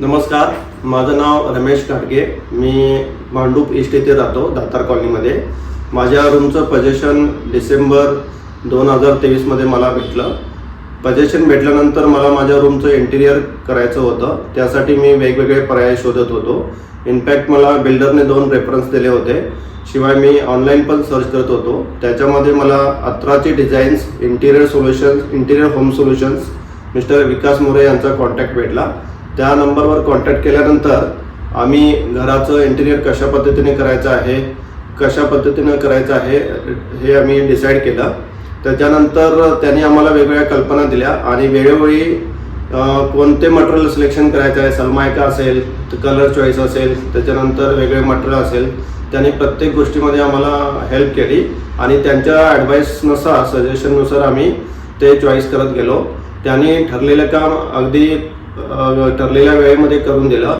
नमस्कार, माझं नाव रमेश घाटगे. मी भांडूप ईस्ट येथे राहतो, दातार कॉलनीमध्ये. माझ्या रूमचं पोझिशन डिसेंबर 2023मध्ये मला भेटलं. पोझिशन भेटल्यानंतर मला माझ्या रूमचं इंटिरियर करायचं होतं. त्यासाठी मी वेगवेगळे पर्याय शोधत होतो. इनफॅक्ट मला बिल्डरने 2 रेफरन्स दिले होते. शिवाय मी ऑनलाईन पण सर्च करत होतो. त्याच्यामध्ये मला अत्राची designs, interior home solutions mister Vikas More यांचा कॉन्टॅक्ट भेटला. त्या नंबरवर कॉन्टॅक्ट केल्यानंतर आम्ही घराचं इंटिरियर कशा पद्धतीने करायचं आहे हे आम्ही डिसाईड केलं. त्याच्यानंतर त्यांनी आम्हाला वेगवेगळ्या कल्पना दिल्या आणि वेळोवेळी कोणते मटेरियल सिलेक्शन करायचं आहे, सलमायका असेल, कलर चॉईस असेल, त्याच्यानंतर वेगळे मटेरियल असेल, त्यांनी प्रत्येक गोष्टीमध्ये आम्हाला हेल्प केली आणि त्यांच्या ॲडवाईसनुसार, सजेशननुसार आम्ही ते चॉईस करत गेलो. त्यांनी ठरलेलं काम अगदी ठरलेल्या वेळेमध्ये करून दिलं.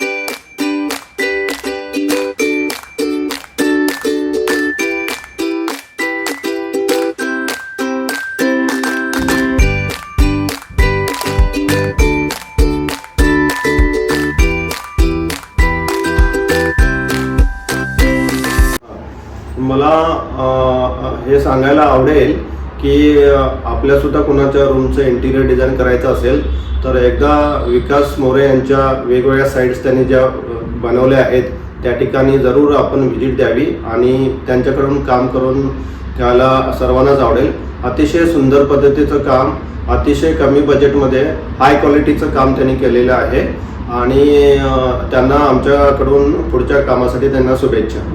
मला हे सांगायला आवडेल की आपल्यासुद्धा कोणाच्या रूमचं इंटिरियर डिझाईन करायचं असेल तर एकदा विकास मोरे यांच्या वेगवेगळ्या साईट्स त्यांनी ज्या बनवल्या आहेत त्या ठिकाणी जरूर आपण व्हिजिट द्यावी आणि त्यांच्याकडून काम करून घ्यायला सर्वांनाच आवडेल. अतिशय सुंदर पद्धतीचं काम, अतिशय कमी बजेटमध्ये हाय क्वालिटीचं काम त्यांनी केलेलं आहे आणि त्यांना आमच्याकडून पुढच्या कामासाठी त्यांना शुभेच्छा.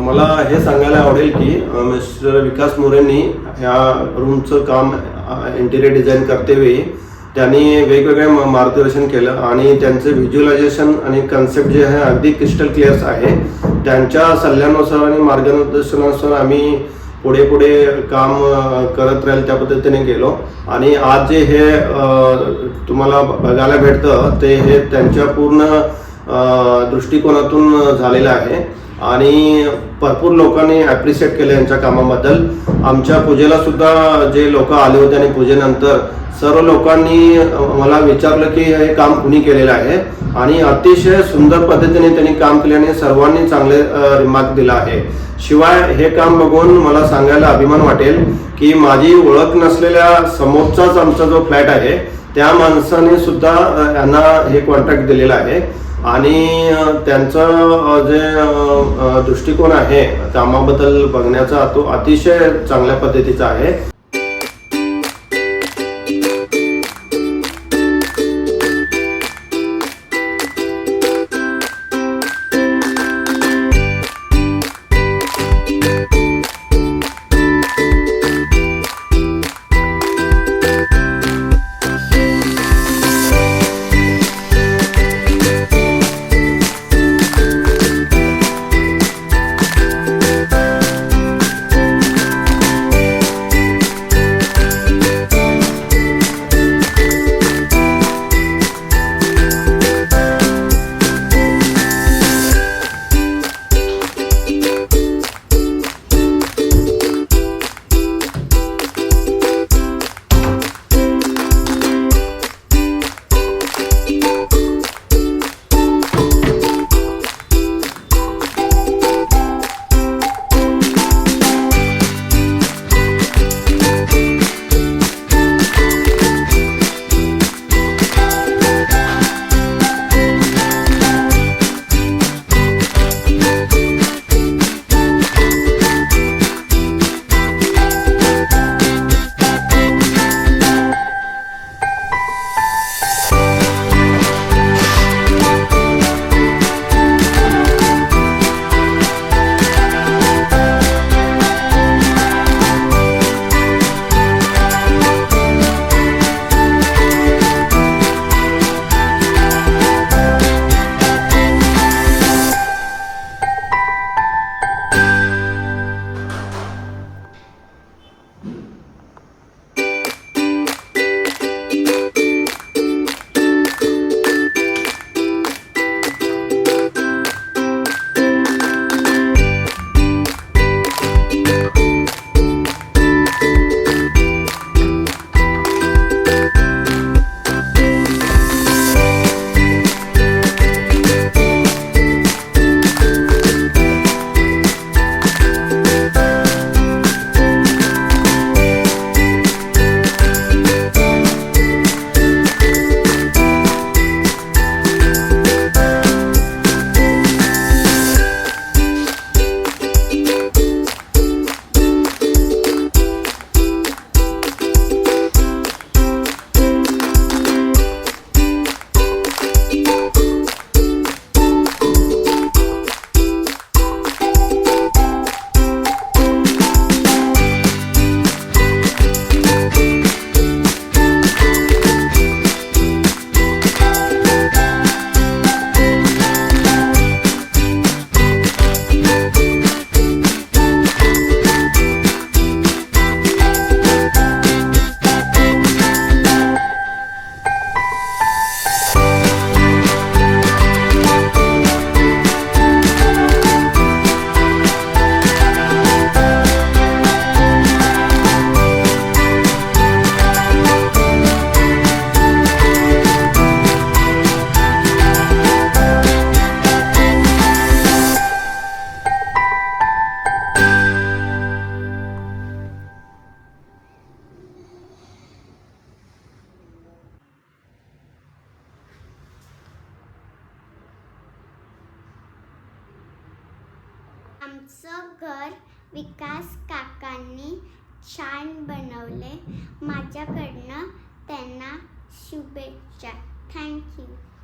मला हे सांगायला आवडेल की मिस्टर विकास मोरेंनी ह्या रूमचं काम इंटिरियर डिझाईन करतेवेळी त्यांनी वेगवेगळे मार्गदर्शन केलं आणि त्यांचे व्हिज्युअलायझेशन आणि कन्सेप्ट जे आहे अगदी क्रिस्टल क्लिअर्स आहे. त्यांच्या सल्ल्यानुसार आणि मार्गदर्शनानुसार आम्ही पुढे काम करत राहील त्या पद्धतीने गेलो आणि आज जे हे तुम्हाला बघायला भेटतं ते हे त्यांच्या पूर्ण दृष्टिकोनातून झालेलं आहे आणि भरपूर लोकांनी ॲप्रिशिएट केलं यांच्या कामाबद्दल. आमच्या पूजेला सुद्धा जे लोक आले होते आणि पूजेनंतर सर्व लोकांनी मला विचारलं की हे काम कुणी केलेलं आहे आणि अतिशय सुंदर पद्धतीने त्यांनी काम केल्याने सर्वांनी चांगले रिमार्क दिला आहे. शिवाय हे काम बघून मला सांगायला अभिमान वाटेल की माझी ओळख नसलेल्या समोरचाच आमचा जो फ्लॅट आहे त्या माणसाने सुद्धा यांना हे कॉन्ट्रॅक्ट दिलेलं आहे आणि त्यांचं जे दृष्टिकोन आहे कामाबद्दल बघण्याचा तो अतिशय चांगल्या पद्धतीचा आहे. आमचं घर विकास काकांनी छान बनवले. माझ्याकडनं त्यांना शुभेच्छा. थँक्यू.